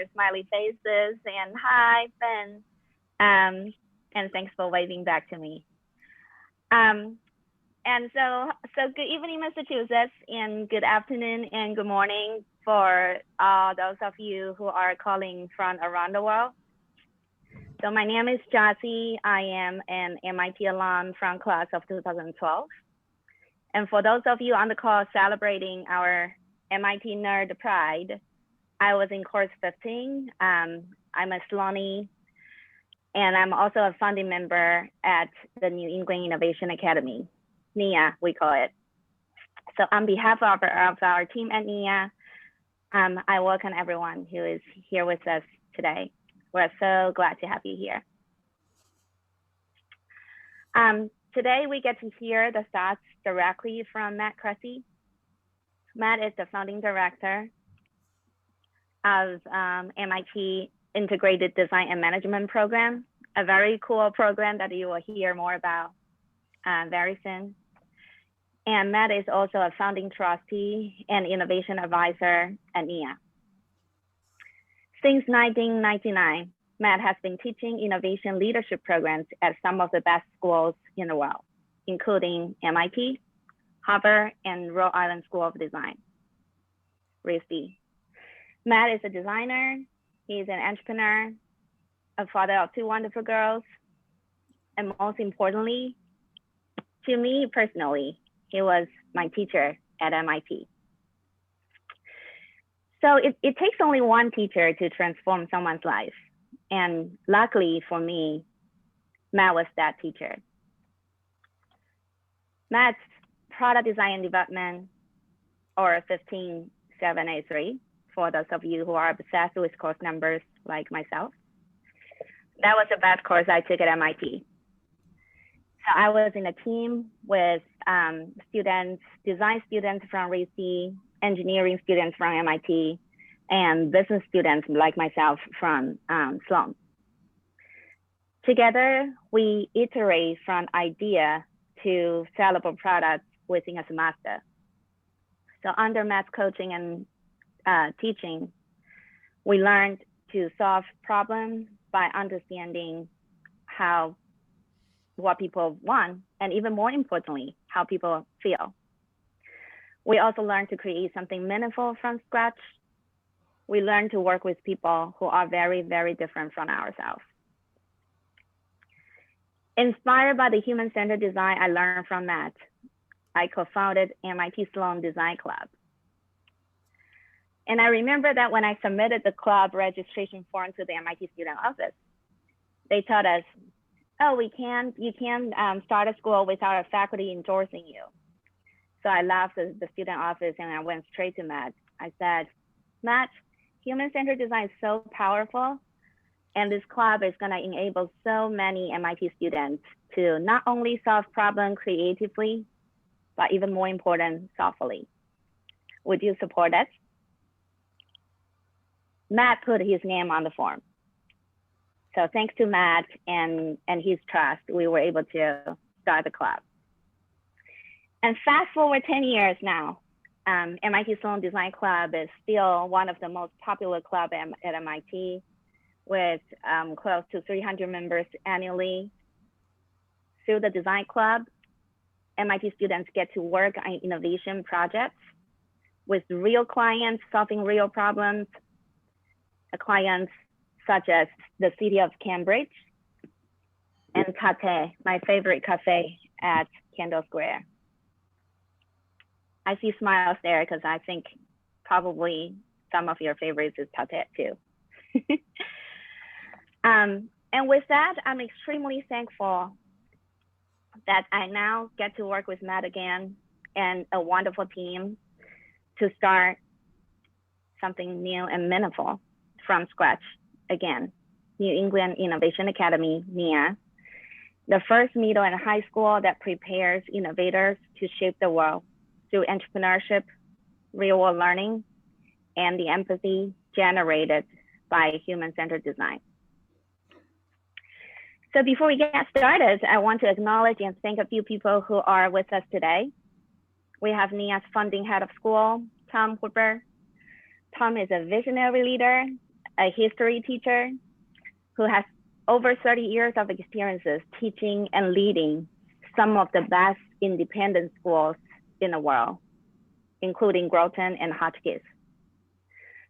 your smiley faces, and hi, Ben. And thanks for waving back to me. And so good evening, Massachusetts, and good afternoon and good morning for those of you who are calling from around the world. So my name is Jossy. I am an MIT alum from class of 2012. And for those of you on the call celebrating our MIT Nerd Pride, I was in course 15. I'm a Sloanee, and I'm also a founding member at the New England Innovation Academy, NEIA, we call it. So on behalf of our team at NEIA, I welcome everyone who is here with us today. We're so glad to have you here. Today we get to hear the thoughts directly from Matt Kressy. Matt is the founding director of MIT Integrated Design and Management Program, a very cool program that you will hear more about very soon. And Matt is also a founding trustee and innovation advisor at NEIA. Since 1999, Matt has been teaching innovation leadership programs at some of the best schools in the world, including MIT, Harvard, and Rhode Island School of Design, RISD. Matt is a designer, he's an entrepreneur, a father of 2 wonderful girls, and most importantly, to me personally, he was my teacher at MIT. So it takes only one teacher to transform someone's life. And luckily for me, Matt was that teacher. Matt's product design and development, or 15783, for those of you who are obsessed with course numbers like myself. That was the best course I took at MIT. So I was in a team with students, design students from RISD, engineering students from MIT, and business students like myself from Sloan. Together, we iterate from idea to sellable products within a semester. So under Matt's coaching and teaching, we learned to solve problems by understanding what people want, and even more importantly, how people feel. We also learned to create something meaningful from scratch. We learned to work with people who are very, very different from ourselves. Inspired by the human-centered design I learned from Matt, I co-founded MIT Sloan Design Club. And I remember that when I submitted the club registration form to the MIT student office, they told us, oh, you can't start a school without a faculty endorsing you. So I left the student office and I went straight to Matt. I said, Matt, human-centered design is so powerful, and this club is gonna enable so many MIT students to not only solve problems creatively, but even more important, thoughtfully. Would you support it? Matt put his name on the form. So thanks to Matt and his trust, we were able to start the club. And fast forward 10 years now, MIT Sloan Design Club is still one of the most popular clubs at MIT, with close to 300 members annually. Through the design club, MIT students get to work on innovation projects with real clients solving real problems, clients such as the city of Cambridge and Tate, my favorite cafe at Kendall Square. I see smiles there because I think probably some of your favorites is Tate too. And with that, I'm extremely thankful that I now get to work with Matt again and a wonderful team to start something new and meaningful from scratch again. New England Innovation Academy, NEIA, the first middle and high school that prepares innovators to shape the world through entrepreneurship, real world learning, and the empathy generated by human-centered design. So before we get started, I want to acknowledge and thank a few people who are with us today. We have NEIA's funding head of school, Tom Whipper. Tom is a visionary leader, a history teacher who has over 30 years of experiences teaching and leading some of the best independent schools in the world, including Groton and Hotchkiss.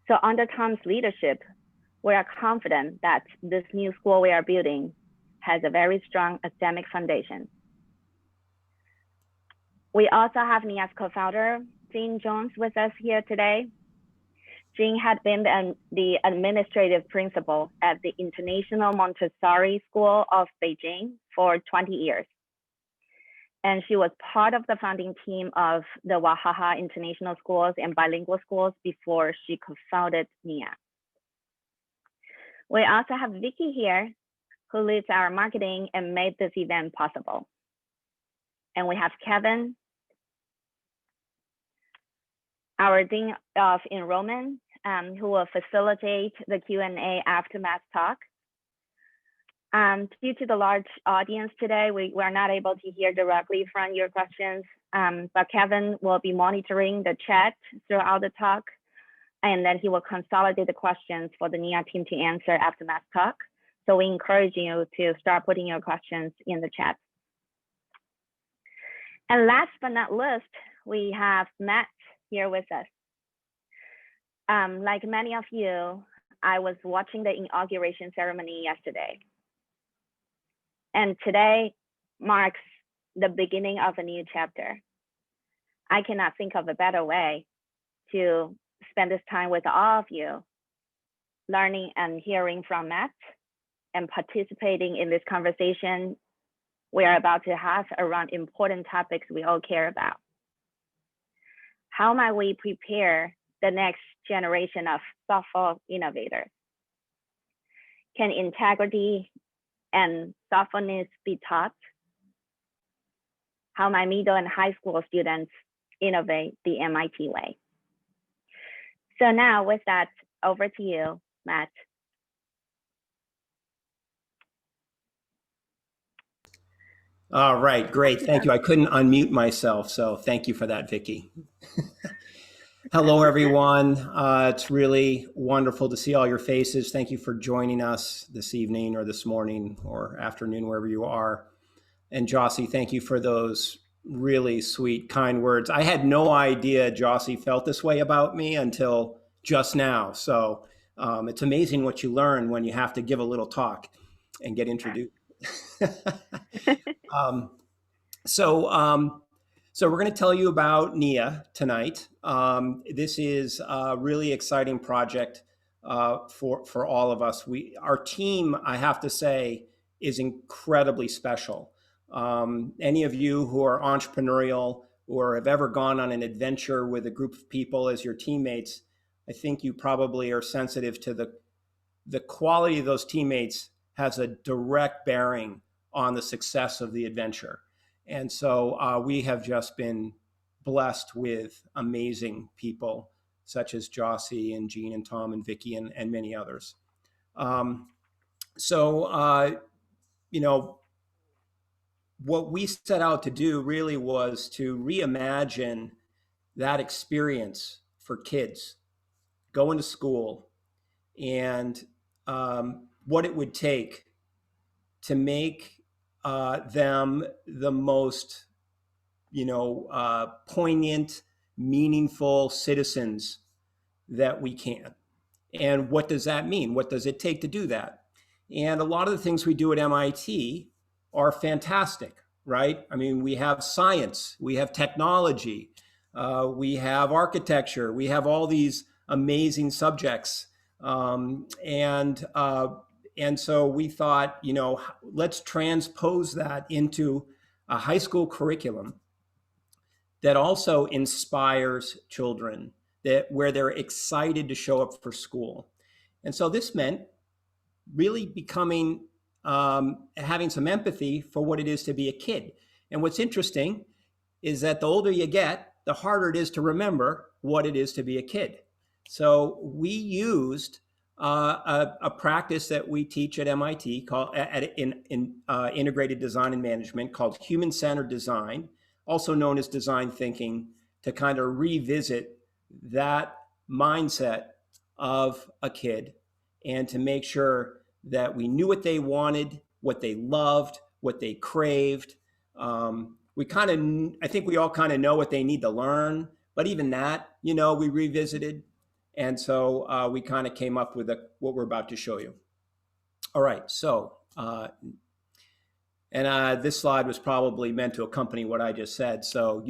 So under Tom's leadership, we are confident that this new school we are building has a very strong academic foundation. We also have NEIA's co-founder, Jean Jones, with us here today. Jean had been the administrative principal at the International Montessori School of Beijing for 20 years. And she was part of the founding team of the Wahaha International Schools and Bilingual Schools before she co-founded NEIA. We also have Vicky here, who leads our marketing and made this event possible. And we have Kevin, our Dean of Enrollment, who will facilitate the Q&A after Matt's talk. Due to the large audience today, we are not able to hear directly from your questions, but Kevin will be monitoring the chat throughout the talk, and then he will consolidate the questions for the NEIA team to answer after Matt's talk. So we encourage you to start putting your questions in the chat. And last but not least, we have Matt here with us. Like many of you, I was watching the inauguration ceremony yesterday. And today marks the beginning of a new chapter. I cannot think of a better way to spend this time with all of you, learning and hearing from Matt and participating in this conversation we are about to have around important topics we all care about. How might we prepare the next generation of thoughtful innovators? Can integrity and thoughtfulness be taught? How might middle and high school students innovate the MIT way? So now with that, over to you, Matt. All right, great, thank you. I couldn't unmute myself, so thank you for that, Vicky. Hello, everyone. It's really wonderful to see all your faces. Thank you for joining us this evening or this morning or afternoon, wherever you are. And Jossy, thank you for those really sweet, kind words. I had no idea Jossy felt this way about me until just now. So it's amazing what you learn when you have to give a little talk and get introduced. So we're going to tell you about NEIA tonight. This is a really exciting project for all of us. Our team, I have to say, is incredibly special. Any of you who are entrepreneurial or have ever gone on an adventure with a group of people as your teammates, I think you probably are sensitive to the quality of those teammates has a direct bearing on the success of the adventure. And so we have just been blessed with amazing people such as Jossy and Jean and Tom and Vicky and many others. You know, what we set out to do really was to reimagine that experience for kids going to school and what it would take to make them the most, poignant, meaningful citizens that we can. And what does that mean? What does it take to do that? And a lot of the things we do at MIT are fantastic, right? I mean, we have science, we have technology, we have architecture, we have all these amazing subjects. And so we thought, let's transpose that into a high school curriculum that also inspires children, where they're excited to show up for school. And so this meant really becoming, having some empathy for what it is to be a kid. And what's interesting is that the older you get, the harder it is to remember what it is to be a kid. So we used a practice that we teach at MIT called in integrated design and management called human-centered design, also known as design thinking, to kind of revisit that mindset of a kid and to make sure that we knew what they wanted, what they loved, what they craved. I think we all kind of know what they need to learn, but even that, we revisited. And so we kind of came up with what we're about to show you. All right, so, this slide was probably meant to accompany what I just said. So,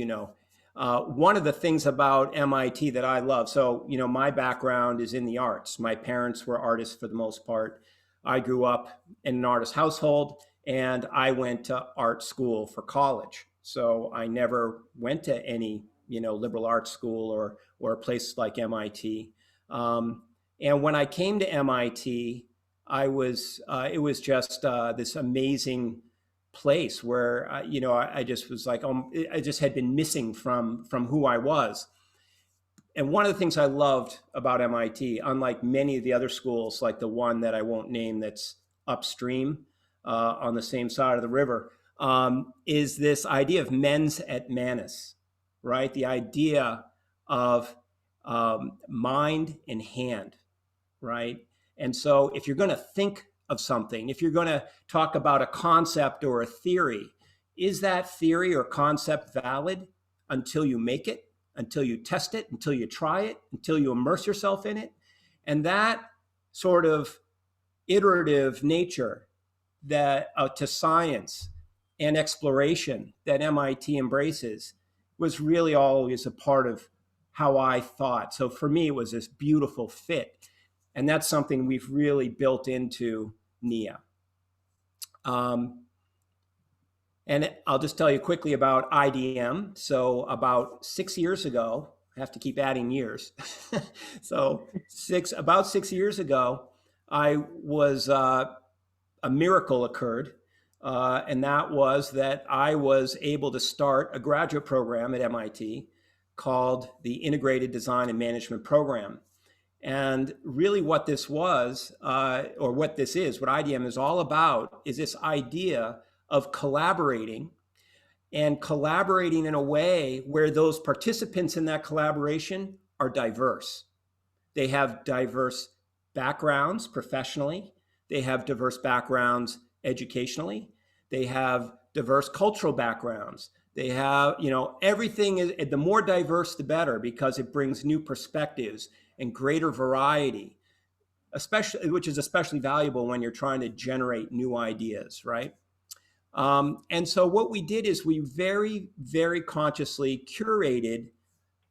one of the things about MIT that I love, so, my background is in the arts. My parents were artists for the most part. I grew up in an artist household, and I went to art school for college. So I never went to any, liberal arts school or a place like MIT. And when I came to MIT, it was just this amazing place where I just was like, I just had been missing from who I was. And one of the things I loved about MIT, unlike many of the other schools, like the one that I won't name that's upstream on the same side of the river, is this idea of mens et manus, right? The idea of mind and hand, right? And so if you're going to think of something, if you're going to talk about a concept or a theory, is that theory or concept valid until you make it, until you test it, until you try it, until you immerse yourself in it? And that sort of iterative nature that to science and exploration that MIT embraces was really always a part of how I thought. So for me, it was this beautiful fit. And that's something we've really built into NEIA. And I'll just tell you quickly about IDM. So about 6 years ago, I have to keep adding years. So about 6 years ago, a miracle occurred. And that was that I was able to start a graduate program at MIT called the Integrated Design and Management Program. And really what this was, or what this is, what IDM is all about, is this idea of collaborating and collaborating in a way where those participants in that collaboration are diverse. They have diverse backgrounds professionally. They have diverse backgrounds educationally. They have diverse cultural backgrounds. They have, everything is, the more diverse, the better, because it brings new perspectives and greater variety, which is especially valuable when you're trying to generate new ideas, right? And so what we did is we very, very consciously curated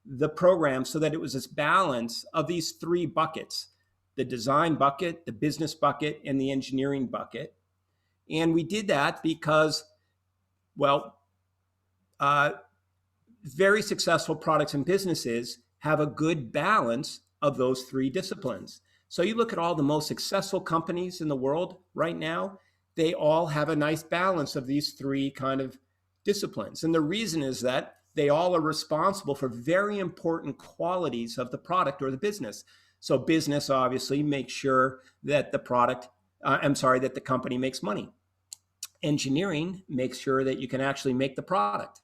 the program so that it was this balance of these three buckets: the design bucket, the business bucket, and the engineering bucket. And we did that because, very successful products and businesses have a good balance of those three disciplines. So you look at all the most successful companies in the world right now, they all have a nice balance of these three kind of disciplines. And the reason is that they all are responsible for very important qualities of the product or the business. So business obviously makes sure that that the company makes money. Engineering makes sure that you can actually make the product,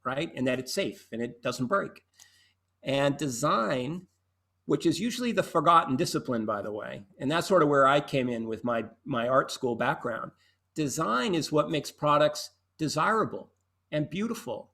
right? And that it's safe and it doesn't break. And design, which is usually the forgotten discipline, by the way, and that's sort of where I came in with my art school background. Design is what makes products desirable and beautiful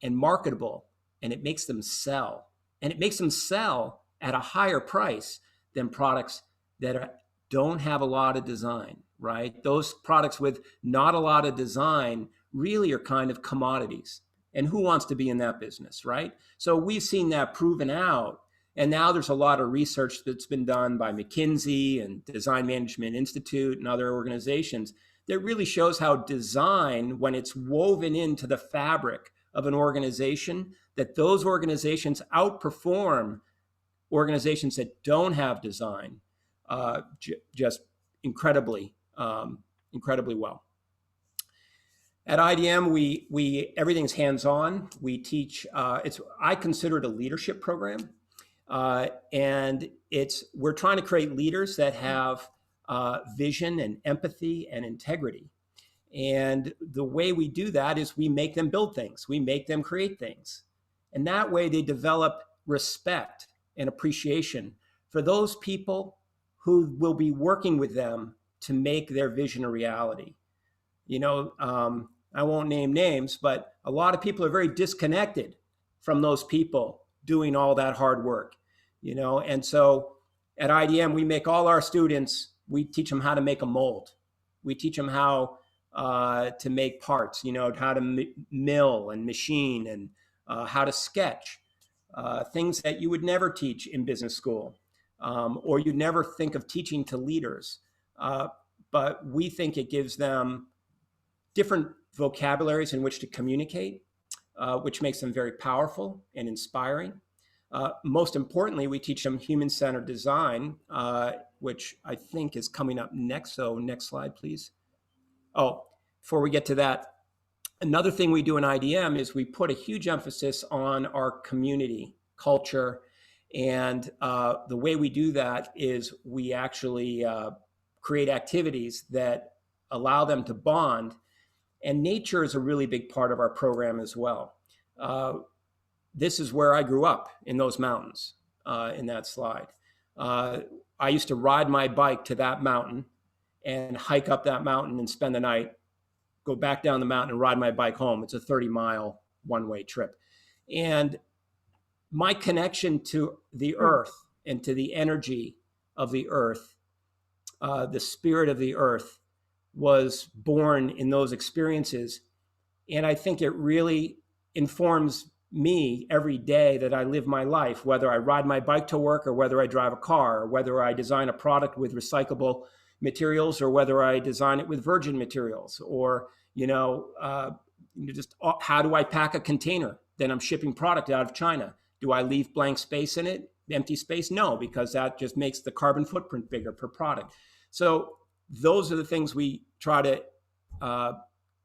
and marketable, and it makes them sell. And it makes them sell at a higher price than products that don't have a lot of design, right? Those products with not a lot of design really are kind of commodities. And who wants to be in that business, right? So we've seen that proven out. And now there's a lot of research that's been done by McKinsey and Design Management Institute and other organizations that really shows how design, when it's woven into the fabric of an organization, that those organizations outperform organizations that don't have design just incredibly well. At IDM, we everything's hands-on. We teach. I consider it a leadership program, and we're trying to create leaders that have vision and empathy and integrity. And the way we do that is we make them build things. We make them create things, and that way they develop respect and appreciation for those people who will be working with them to make their vision a reality. I won't name names, but a lot of people are very disconnected from those people doing all that hard work, and so at IDM, we make all our students, we teach them how to make a mold. We teach them how to make parts, how to mill and machine, and how to sketch, things that you would never teach in business school, or you'd never think of teaching to leaders. But we think it gives them different vocabularies in which to communicate, which makes them very powerful and inspiring. Most importantly, we teach them human-centered design, which I think is coming up next. So next slide, please. Oh, before we get to that, another thing we do in IDM is we put a huge emphasis on our community culture. And the way we do that is we actually create activities that allow them to bond. And nature is a really big part of our program as well. This is where I grew up, in those mountains, in that slide. I used to ride my bike to that mountain and hike up that mountain and spend the night, go back down the mountain and ride my bike home. It's a 30-mile one-way trip. And my connection to the earth and to the energy of the earth, the spirit of the earth, was born in those experiences. And I think it really informs me every day that I live my life, whether I ride my bike to work or whether I drive a car, or whether I design a product with recyclable materials or whether I design it with virgin materials, or, just how do I pack a container that I'm shipping product out of China? Do I leave blank space in it, empty space? No, because that just makes the carbon footprint bigger per product. So those are the things we try to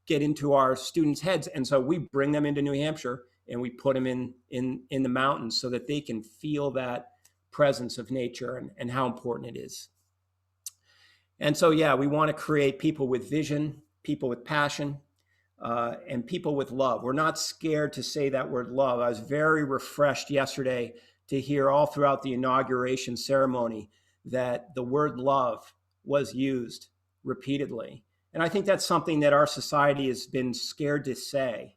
get into our students' heads. And so we bring them into New Hampshire and we put them in the mountains so that they can feel that presence of nature and how important it is. And so, yeah, we want to create people with vision, people with passion, and people with love. We're not scared to say that word love. I was very refreshed yesterday to hear all throughout the inauguration ceremony that the word love was used repeatedly. And I think that's something that our society has been scared to say,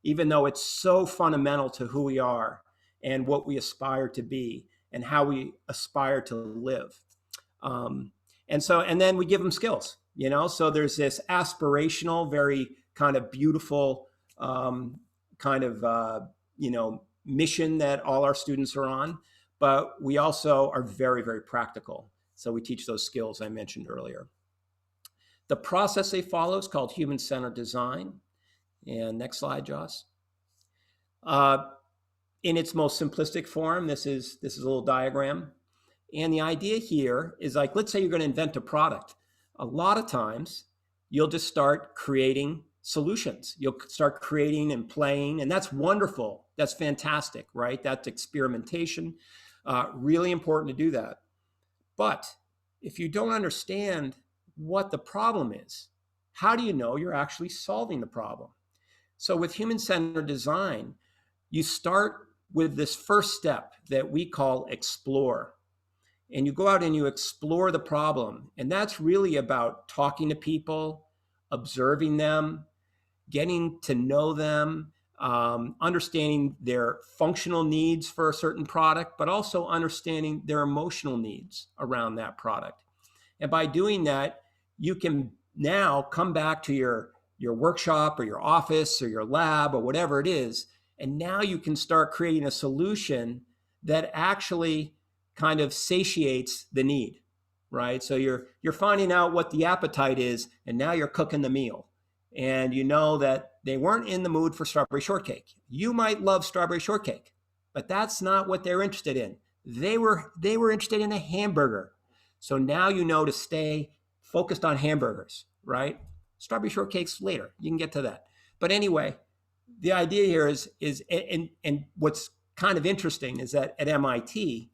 even though it's so fundamental to who we are and what we aspire to be and how we aspire to live. And then we give them skills, so there's this aspirational, very kind of beautiful mission that all our students are on, but we also are very, very practical. So we teach those skills I mentioned earlier. The process they follow is called human-centered design. And next slide, Joss. In its most simplistic form, this is a little diagram. And the idea here is, like, let's say you're going to invent a product. A lot of times you'll just start creating solutions. You'll start creating and playing, and that's wonderful. That's fantastic, right? That's experimentation. Really important to do that. But if you don't understand what the problem is, how do you know you're actually solving the problem? So with human-centered design, you start with this first step that we call explore. And you go out and you explore the problem. And that's really about talking to people, observing them, getting to know them, understanding their functional needs for a certain product, but also understanding their emotional needs around that product. And by doing that, you can now come back to your workshop or your office or your lab or whatever it is, and now you can start creating a solution that actually kind of satiates the need, right? So you're finding out what the appetite is, and now you're cooking the meal. And you know that they weren't in the mood for strawberry shortcake. You might love strawberry shortcake, but that's not what they're interested in. They were interested in a hamburger. So now you know to stay focused on hamburgers, right? Strawberry shortcake's later. You can get to that. But anyway, the idea here is what's kind of interesting is that at MIT,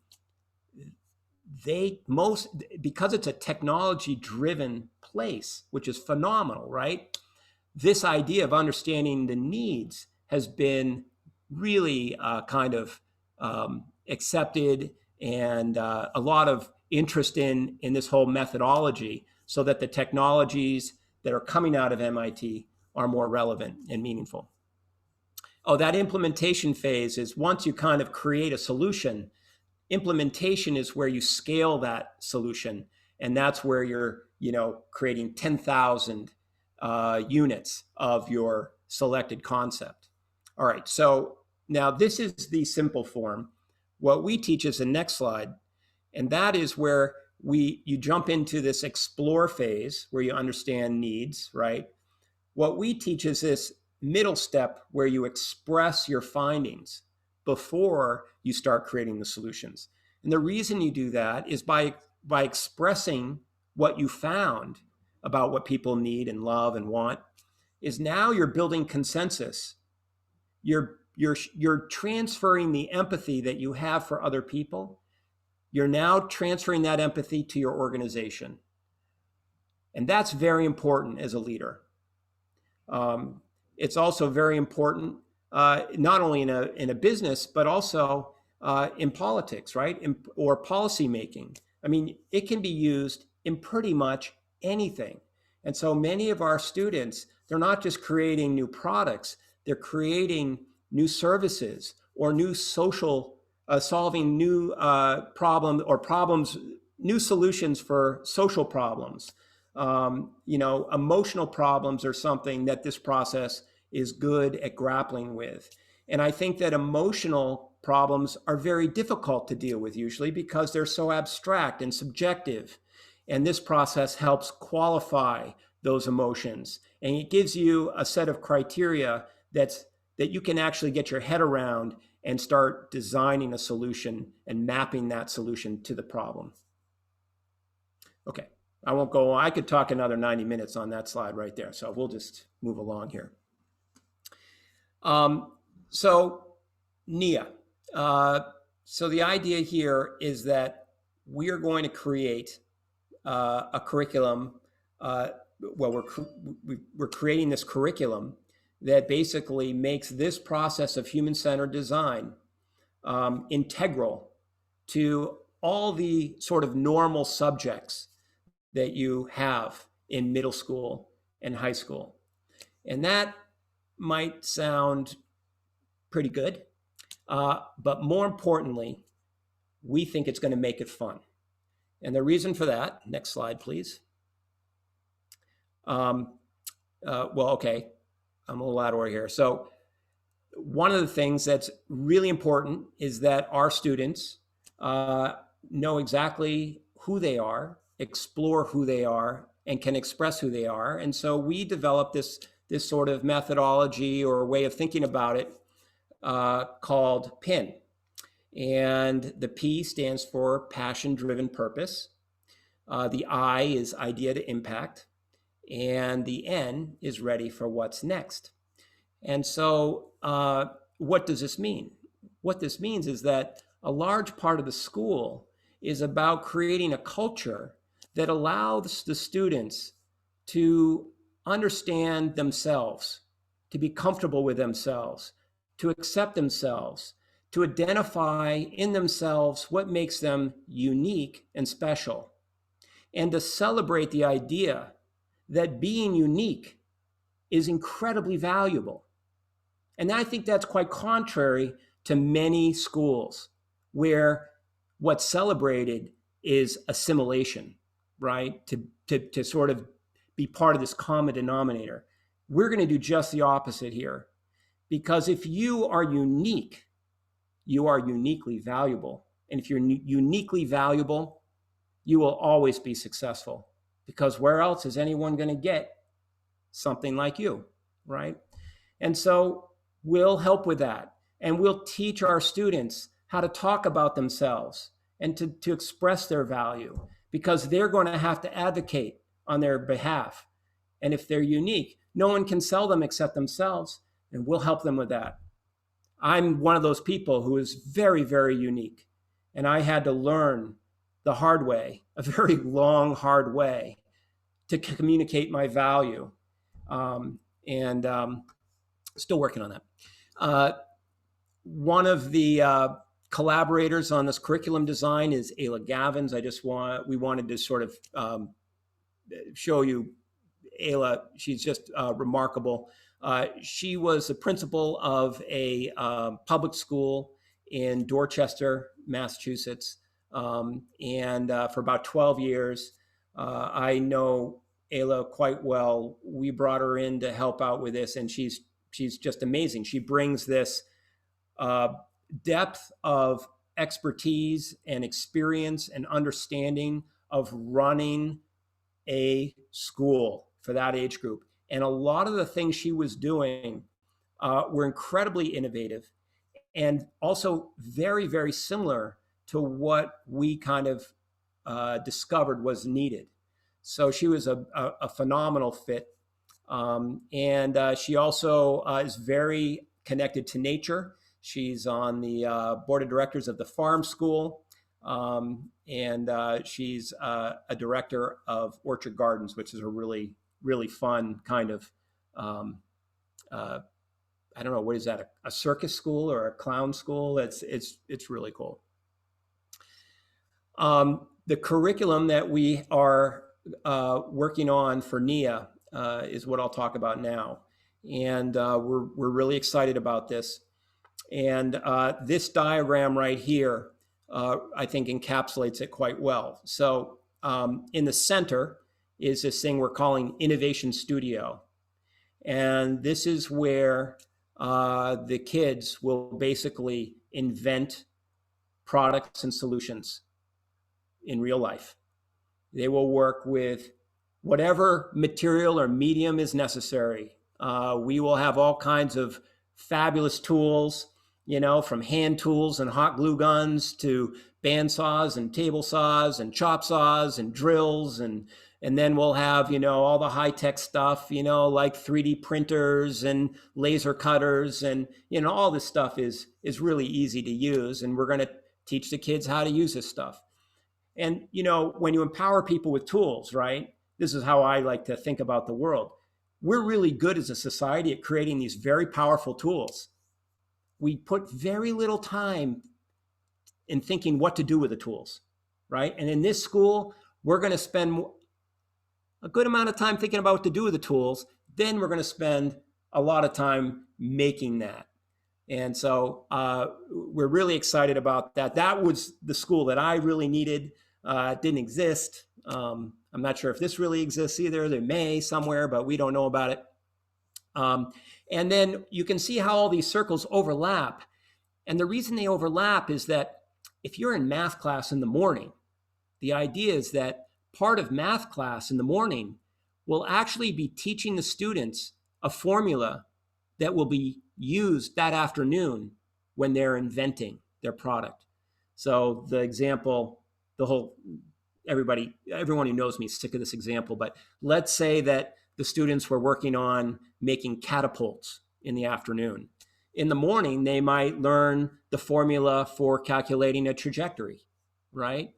because it's a technology-driven place, which is phenomenal, right? This idea of understanding the needs has been really accepted, and a lot of interest in this whole methodology so that the technologies that are coming out of MIT are more relevant and meaningful. Oh, that implementation phase is once you kind of create a solution, implementation is where you scale that solution. And that's where you're, creating 10,000 units of your selected concept. All right, so now this is the simple form. What we teach is the next slide, and that is where you jump into this explore phase where you understand needs, right? What we teach is this middle step where you express your findings before you start creating the solutions. And the reason you do that is by expressing what you found about what people need and love and want, is now you're building consensus. You're transferring the empathy that you have for other people. You're now transferring that empathy to your organization. And that's very important as a leader. It's also very important, not only in a business, but also in politics, right? Or policy making. I mean, it can be used in pretty much anything. And so many of our students, they're not just creating new products, they're creating new services or new social, solving new problems, new solutions for social problems. Emotional problems are something that this process is good at grappling with. And I think that emotional problems are very difficult to deal with usually because they're so abstract and subjective. And this process helps qualify those emotions. And it gives you a set of criteria that you can actually get your head around and start designing a solution and mapping that solution to the problem. Okay. I won't go on. I could talk another 90 minutes on that slide right there. So we'll just move along here. So NEIA. So the idea here is that we are going to create a curriculum. We're creating this curriculum that basically makes this process of human-centered design integral to all the sort of normal subjects that you have in middle school and high school. And that might sound pretty good, but more importantly, we think it's going to make it fun. And the reason for that, next slide, please. Okay, I'm a little out of order here. So one of the things that's really important is that our students know exactly who they are, explore who they are, and can express who they are. And so we developed this sort of methodology or way of thinking about it called PIN. And the P stands for passion-driven purpose. The I is idea to impact. And the N is ready for what's next. And so what does this mean? What this means is that a large part of the school is about creating a culture that allows the students to understand themselves, to be comfortable with themselves, to accept themselves, to identify in themselves what makes them unique and special, and to celebrate the idea that being unique is incredibly valuable. And I think that's quite contrary to many schools where what's celebrated is assimilation, right? To sort of be part of this common denominator. We're going to do just the opposite here. Because if you are unique, you are uniquely valuable. And if you're uniquely valuable, you will always be successful. Because where else is anyone going to get something like you, right? And so we'll help with that. And we'll teach our students how to talk about themselves and to express their value, because they're going to have to advocate on their behalf. And if they're unique, no one can sell them except themselves, and we'll help them with that. I'm one of those people who is very, very unique. And I had to learn the hard way, a very long, hard way, to communicate my value. Still working on that. One of the collaborators on this curriculum design is Ayla Gavins. We wanted to sort of show you Ayla. She's just remarkable. She was the principal of a public school in Dorchester, Massachusetts, and for about 12 years. I know Ayla quite well. We brought her in to help out with this, and she's just amazing. She brings this depth of expertise and experience and understanding of running a school for that age group. And a lot of the things she was doing were incredibly innovative and also very, very similar to what we kind of discovered was needed. So she was a phenomenal fit. And she also is very connected to nature. She's on the board of directors of the farm school. And she's a director of Orchard Gardens, which is a really, really fun kind of, I don't know, what is that, a circus school or a clown school? It's really cool. The curriculum that we are working on for NEIA is what I'll talk about now. And we're really excited about this. And this diagram right here, I think encapsulates it quite well. So in the center is this thing we're calling Innovation Studio. And this is where the kids will basically invent products and solutions in real life. They will work with whatever material or medium is necessary. We will have all kinds of fabulous tools, you know, from hand tools and hot glue guns to band saws and table saws and chop saws and drills. And then we'll have, you know, all the high-tech stuff, you know, like 3D printers and laser cutters. And, you know, all this stuff is really easy to use. And we're going to teach the kids how to use this stuff. And, you know, when you empower people with tools, right, this is how I like to think about the world. We're really good as a society at creating these very powerful tools. We put very little time in thinking what to do with the tools, right? And in this school, we're going to spend a good amount of time thinking about what to do with the tools. Then we're going to spend a lot of time making that. And so we're really excited about that. That was the school that I really needed. It didn't exist. I'm not sure if this really exists either. There may somewhere, but we don't know about it. And then you can see how all these circles overlap. And the reason they overlap is that if you're in math class in the morning, the idea is that part of math class in the morning will actually be teaching the students a formula that will be used that afternoon when they're inventing their product. So the example, everyone who knows me is sick of this example, but let's say that the students were working on making catapults in the afternoon. In the morning, they might learn the formula for calculating a trajectory, right?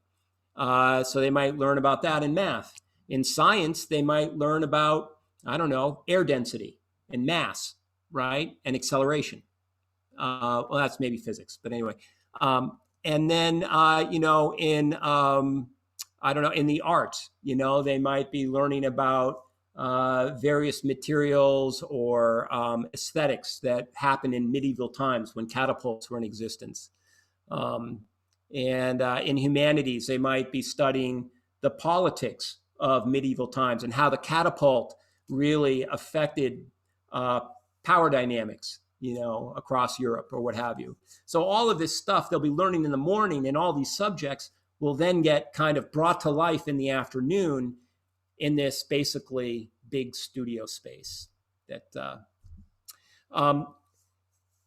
So they might learn about that in math. In science, they might learn about, I don't know, air density and mass, right? And acceleration. Well, that's maybe physics, but anyway. And then, you know, in, I don't know, in the arts, you know, they might be learning about various materials or aesthetics that happened in medieval times when catapults were in existence. And in humanities, they might be studying the politics of medieval times and how the catapult really affected power dynamics, you know, across Europe or what have you. So all of this stuff they'll be learning in the morning, and all these subjects will then get kind of brought to life in the afternoon in this basically big studio space. That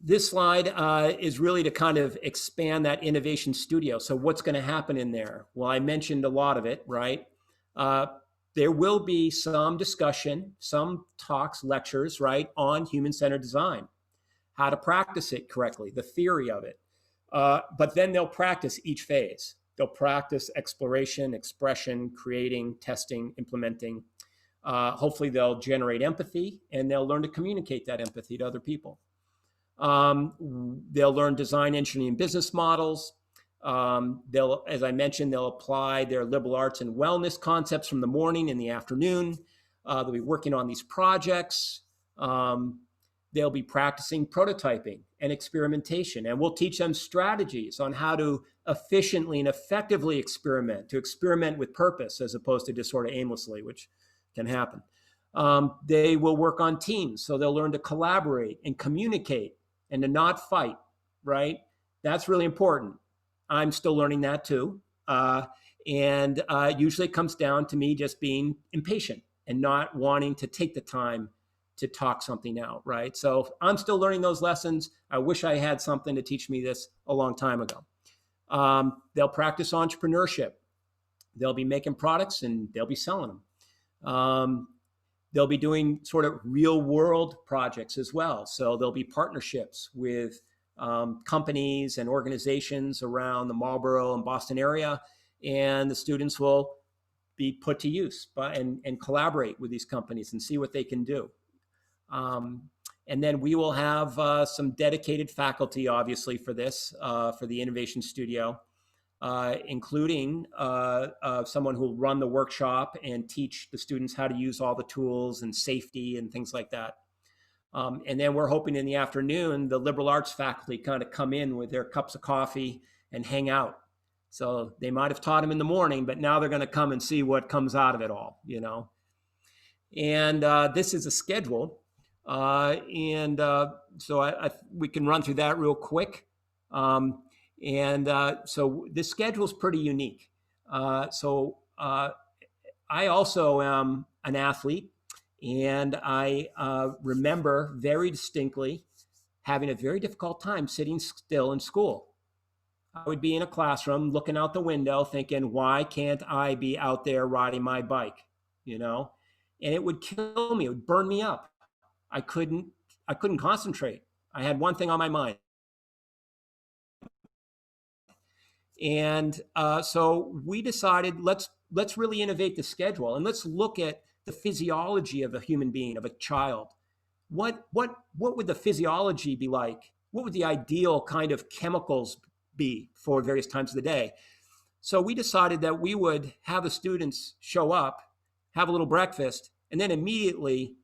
this slide is really to kind of expand that innovation studio. So what's going to happen in there? Well, I mentioned a lot of it, right? There will be some discussion, some talks, lectures, right, on human-centered design, how to practice it correctly, the theory of it. But then they'll practice each phase. They'll practice exploration, expression, creating, testing, implementing. Hopefully they'll generate empathy, and they'll learn to communicate that empathy to other people. They'll learn design, engineering, and business models. As I mentioned, they'll apply their liberal arts and wellness concepts from the morning and the afternoon. They'll be working on these projects. They'll be practicing prototyping and experimentation, and we'll teach them strategies on how to efficiently and effectively to experiment with purpose as opposed to just sort of aimlessly, which can happen. They will work on teams, so they'll learn to collaborate and communicate and to not fight, right? That's really important. I'm still learning that too. Usually it comes down to me just being impatient and not wanting to take the time to talk something out, right? So I'm still learning those lessons. I wish I had something to teach me this a long time ago. They'll practice entrepreneurship. They'll be making products and they'll be selling them. They'll be doing sort of real world projects as well. So there'll be partnerships with companies and organizations around the Marlborough and Boston area, and the students will be put to use and collaborate with these companies and see what they can do. And then we will have some dedicated faculty, obviously, for this, for the Innovation Studio, including someone who will run the workshop and teach the students how to use all the tools and safety and things like that. And then we're hoping in the afternoon, the liberal arts faculty kind of come in with their cups of coffee and hang out. So they might have taught them in the morning, but now they're going to come and see what comes out of it all, you know. And this is a schedule. So we can run through that real quick. So this schedule is pretty unique. I also am an athlete, and I remember very distinctly having a very difficult time sitting still in school. I would be in a classroom looking out the window thinking, why can't I be out there riding my bike, you know? And it would kill me, it would burn me up. I couldn't concentrate. I had one thing on my mind. And so we decided, let's really innovate the schedule, and let's look at the physiology of a human being, of a child. What would the physiology be like? What would the ideal kind of chemicals be for various times of the day? So we decided that we would have the students show up, have a little breakfast, and then immediately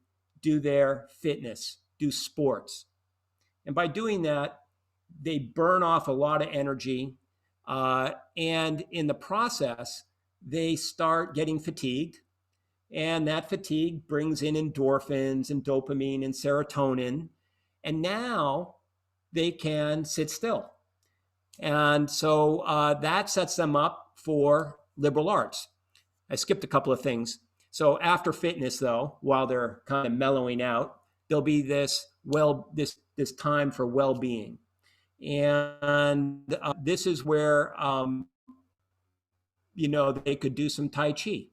do their fitness, do sports. And by doing that, they burn off a lot of energy. And in the process, they start getting fatigued. And that fatigue brings in endorphins and dopamine and serotonin. And now they can sit still. And so that sets them up for liberal arts. I skipped a couple of things. So after fitness, though, while they're kind of mellowing out, there'll be this time for well-being. And this is where, they could do some Tai Chi.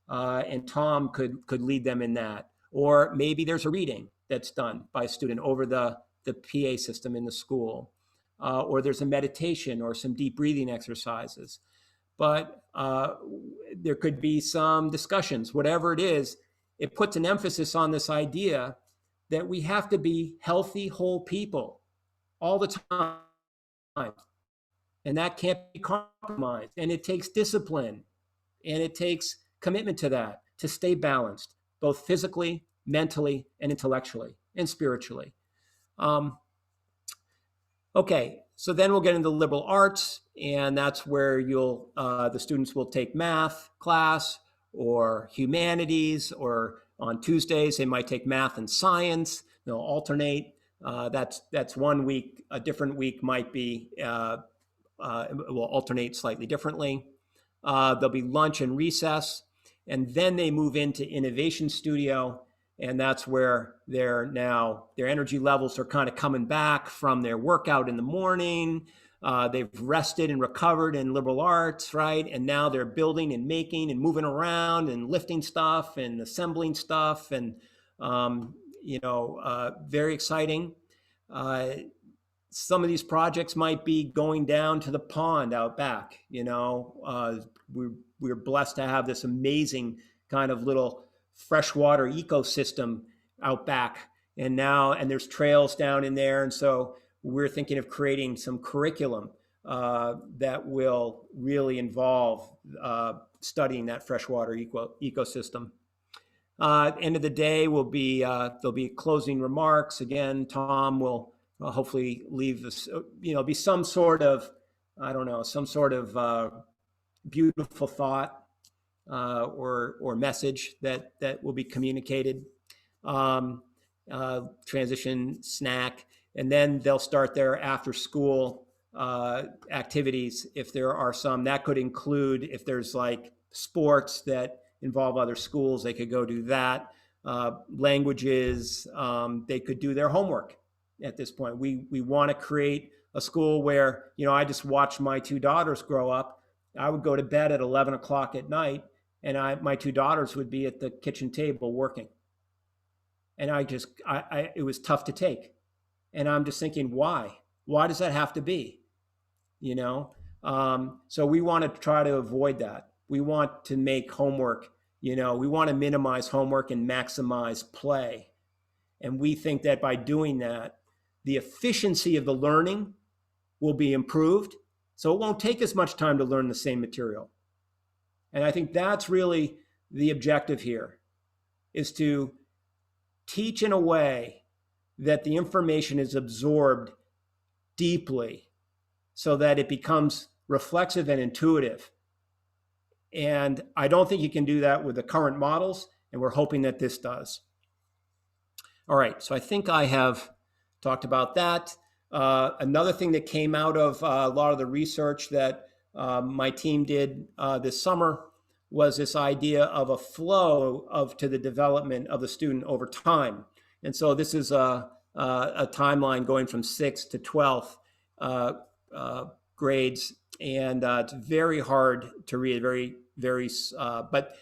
And Tom could lead them in that. Or maybe there's a reading that's done by a student over the PA system in the school. Or there's a meditation or some deep breathing exercises. But there could be some discussions, whatever it is. It puts an emphasis on this idea that we have to be healthy, whole people all the time. And that can't be compromised. And it takes discipline, and it takes commitment to that, to stay balanced, both physically, mentally, and intellectually, and spiritually. Okay, so then we'll get into liberal arts, and that's where the students will take math class or humanities, or on Tuesdays they might take math and science. They'll alternate. That's 1 week. A different week might be will alternate slightly differently. There'll be lunch and recess, and then they move into Innovation Studio. And that's where their energy levels are kind of coming back from their workout in the morning. They've rested and recovered in liberal arts, right? And now they're building and making and moving around and lifting stuff and assembling stuff, and very exciting. Some of these projects might be going down to the pond out back. We're blessed to have this amazing kind of little freshwater ecosystem out back, and there's trails down in there. And so we're thinking of creating some curriculum that will really involve studying that freshwater ecosystem. End of the day will be there'll be closing remarks. Again, Tom will hopefully leave this, be some sort of, I don't know, some sort of beautiful thought or message that will be communicated. Transition snack, and then they'll start their after school activities if there are some. That could include, if there's like sports that involve other schools, they could go do that. Languages, they could do their homework at this point. We want to create a school where, I just watched my two daughters grow up. I would go to bed at 11 o'clock at night, and my two daughters would be at the kitchen table working. And it was tough to take. And I'm just thinking, why? Why does that have to be? So we want to try to avoid that. We want to make homework, we want to minimize homework and maximize play. And we think that by doing that, the efficiency of the learning will be improved. So it won't take as much time to learn the same material. And I think that's really the objective here, is to teach in a way that the information is absorbed deeply so that it becomes reflexive and intuitive. And I don't think you can do that with the current models, and we're hoping that this does. All right, so I think I have talked about that. Another thing that came out of a lot of the research that my team did this summer was this idea of a flow to the development of the student over time. And so this is a timeline going from 6th to 12th grades. And it's very hard to read, but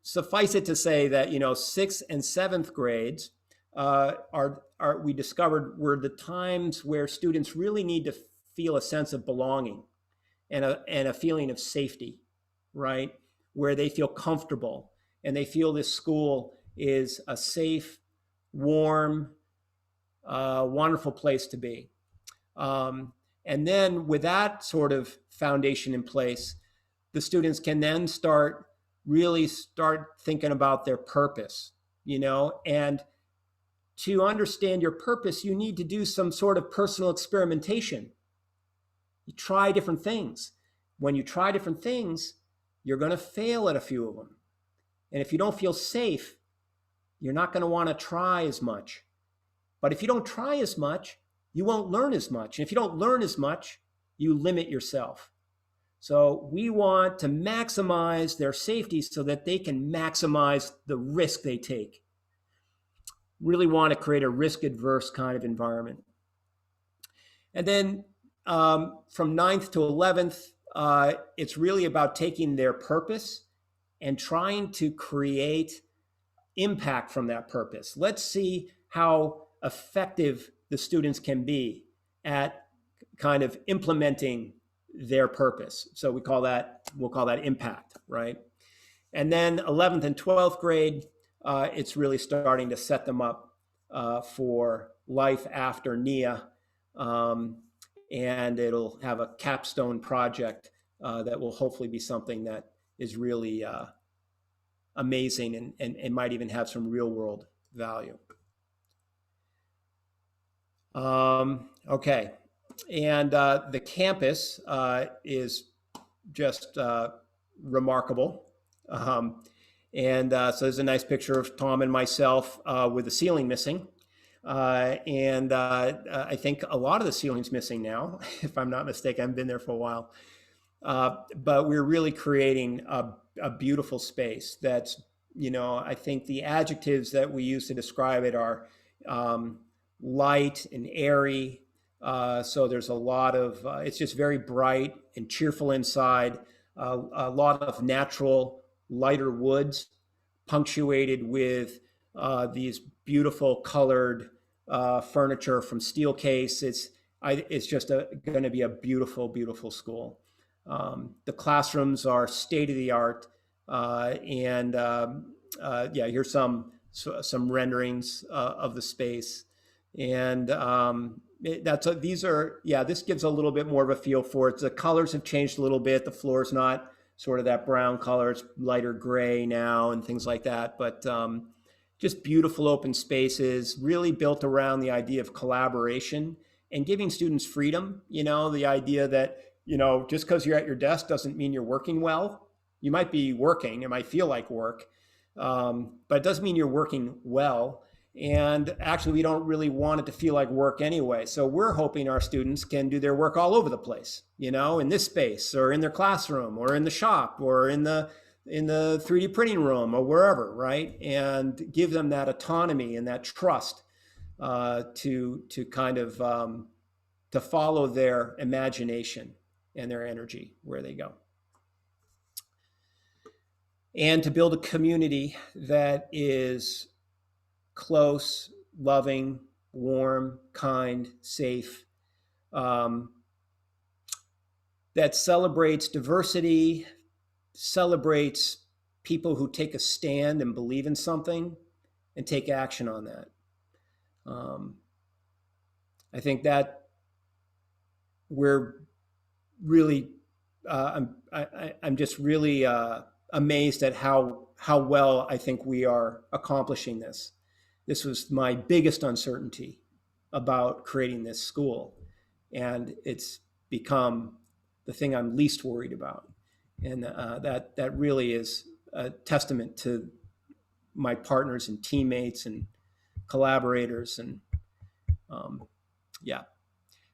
suffice it to say that, 6th and 7th grades we discovered were the times where students really need to feel a sense of belonging and a feeling of safety, right? Where they feel comfortable and they feel this school is a safe, warm, wonderful place to be. And then with that sort of foundation in place, the students can then really start thinking about their purpose, and to understand your purpose, you need to do some sort of personal experimentation. You try different things. When you try different things, you're going to fail at a few of them. And if you don't feel safe, you're not going to want to try as much. But if you don't try as much, you won't learn as much. And if you don't learn as much, you limit yourself. So we want to maximize their safety so that they can maximize the risk they take. Really want to create a risk-adverse kind of environment. And then from 9th to 11th, it's really about taking their purpose and trying to create impact from that purpose. Let's see how effective the students can be at kind of implementing their purpose. So we'll call that impact, right? And then 11th and 12th grade, it's really starting to set them up for life after NEIA. And it'll have a capstone project that will hopefully be something that is really amazing and might even have some real world value. Okay, and the campus is just remarkable. And so there's a nice picture of Tom and myself with the ceiling missing. And I think a lot of the ceiling's missing now, if I'm not mistaken. I haven't been there for a while. But we're really creating a beautiful space that's, I think the adjectives that we use to describe it are light and airy. So there's a lot of, it's just very bright and cheerful inside, a lot of natural lighter woods punctuated with these beautiful colored furniture from Steelcase. It's just going to be a beautiful, beautiful school. The classrooms are state of the art, and here's some some renderings of the space. And this gives a little bit more of a feel for it. The colors have changed a little bit. The floor is not sort of that brown color, it's lighter gray now and things like that. But just beautiful open spaces, really built around the idea of collaboration and giving students freedom. The idea that, just because you're at your desk doesn't mean you're working well. You might be working, it might feel like work, but it doesn't mean you're working well. And actually, we don't really want it to feel like work anyway. So we're hoping our students can do their work all over the place, in this space or in their classroom or in the shop or in the 3D printing room or wherever, right? And give them that autonomy and that trust to kind of to follow their imagination and their energy where they go. And to build a community that is close, loving, warm, kind, safe, that celebrates diversity, celebrates people who take a stand and believe in something and take action on that. I think that we're really, I'm just really amazed at how well I think we are accomplishing this. This was my biggest uncertainty about creating this school, and it's become the thing I'm least worried about. And that really is a testament to my partners and teammates and collaborators. And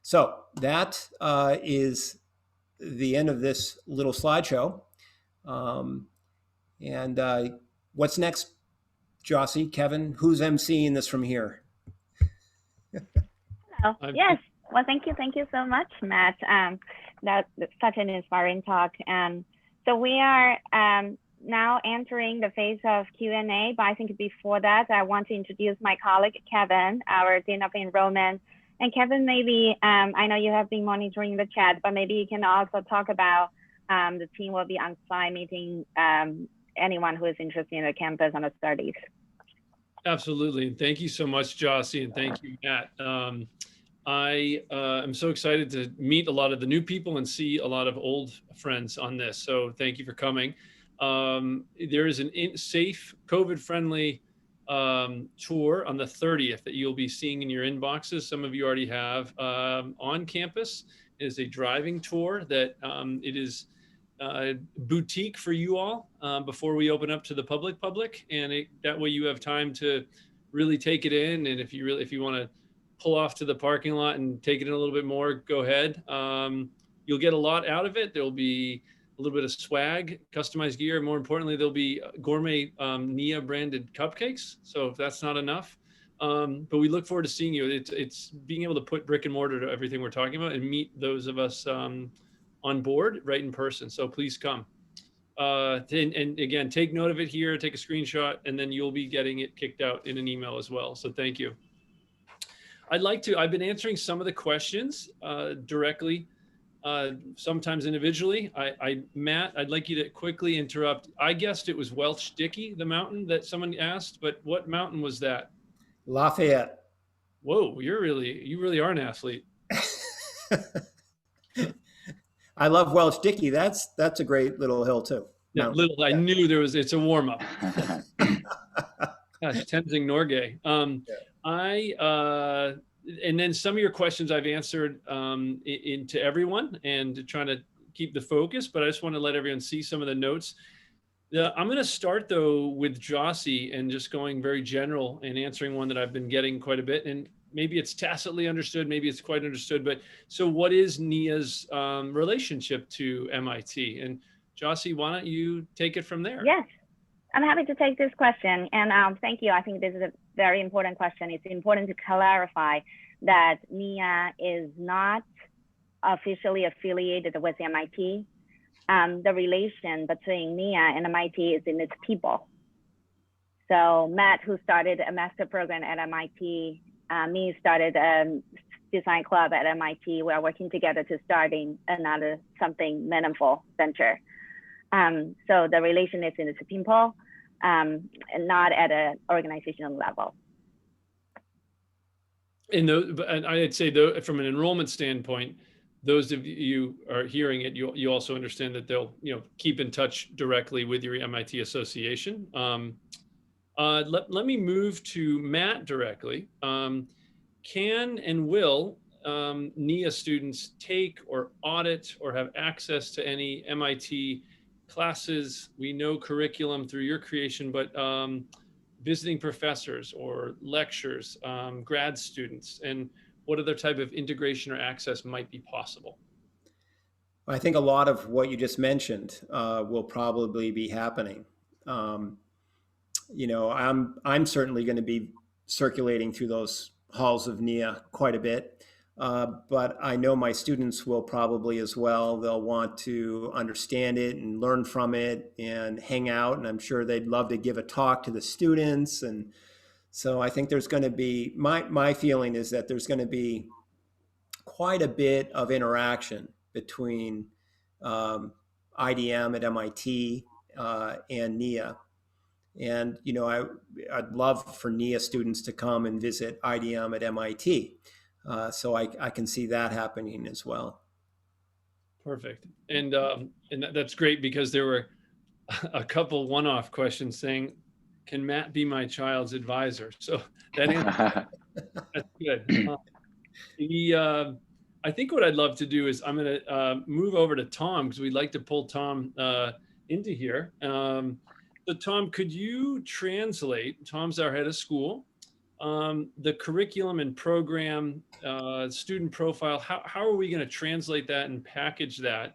so that is the end of this little slideshow. And what's next, Jossy, Kevin? Who's emceeing this from here? Hello. Yes. Well, thank you so much, Matt. That's such an inspiring talk. So we are now entering the phase of Q&A, but I think before that, I want to introduce my colleague, Kevin, our Dean of Enrollment. And Kevin, maybe, I know you have been monitoring the chat, but maybe you can also talk about the team will be on site meeting anyone who is interested in the campus and the studies. Absolutely. And thank you so much, Jossy, and thank you, Matt. I am so excited to meet a lot of the new people and see a lot of old friends on this. So thank you for coming. There is an safe, COVID-friendly tour on the 30th that you'll be seeing in your inboxes. Some of you already have on campus. It is a driving tour that it is boutique for you all before we open up to the public, and that way you have time to really take it in. And if you want to pull off to the parking lot and take it in a little bit more, go ahead. You'll get a lot out of it. There'll be a little bit of swag, customized gear. More importantly, there'll be gourmet NEIA branded cupcakes. So if that's not enough, but we look forward to seeing you. It's being able to put brick and mortar to everything we're talking about and meet those of us on board right in person. So please come. And again, take note of it here, take a screenshot, and then you'll be getting it kicked out in an email as well. So thank you. I've been answering some of the questions directly, sometimes individually. Matt, I'd like you to quickly interrupt. I guessed it was Welch Dickey, the mountain that someone asked, but what mountain was that? Lafayette. Whoa, you really are an athlete. I love Welch Dickey. That's a great little hill too. Yeah, I knew it's a warm up. Gosh, Tenzing Norgay. And then some of your questions I've answered into everyone and trying to keep the focus, but I just want to let everyone see some of the notes. I'm going to start though with Jossy and just going very general and answering one that I've been getting quite a bit. And maybe it's tacitly understood, maybe it's quite understood, but so what is NEIA's relationship to MIT? And Jossy, why don't you take it from there? Yes, I'm happy to take this question. And thank you. I think this is a very important question. It's important to clarify that NEIA is not officially affiliated with MIT. The relation between NEIA and MIT is in its people. So Matt, who started a master program at MIT, me started a design club at MIT. We are working together to starting something meaningful venture. So the relation is in its people. and not at an organizational level. And I'd say, though, from an enrollment standpoint, those of you are hearing it, you also understand that they'll keep in touch directly with your MIT association. Let me move to Matt directly. Can and will NEIA students take or audit or have access to any MIT classes? We know curriculum through your creation, but visiting professors or lectures, grad students, and what other type of integration or access might be possible? I think a lot of what you just mentioned will probably be happening. I'm certainly going to be circulating through those halls of NEIA quite a bit, but I know my students will probably as well. They'll want to understand it and learn from it and hang out, and I'm sure they'd love to give a talk to the students. And so I think there's going to be, my feeling is that there's going to be quite a bit of interaction between IDM at MIT and NEIA. And I'd love for NEIA students to come and visit IDM at MIT. So I can see that happening as well. Perfect. And that's great, because there were a couple one-off questions saying, can Matt be my child's advisor? So that that's good. I think what I'd love to do is I'm going to move over to Tom, because we'd like to pull Tom into here. So Tom, could you translate, Tom's our head of school, the curriculum and program, student profile, how are we going to translate that and package that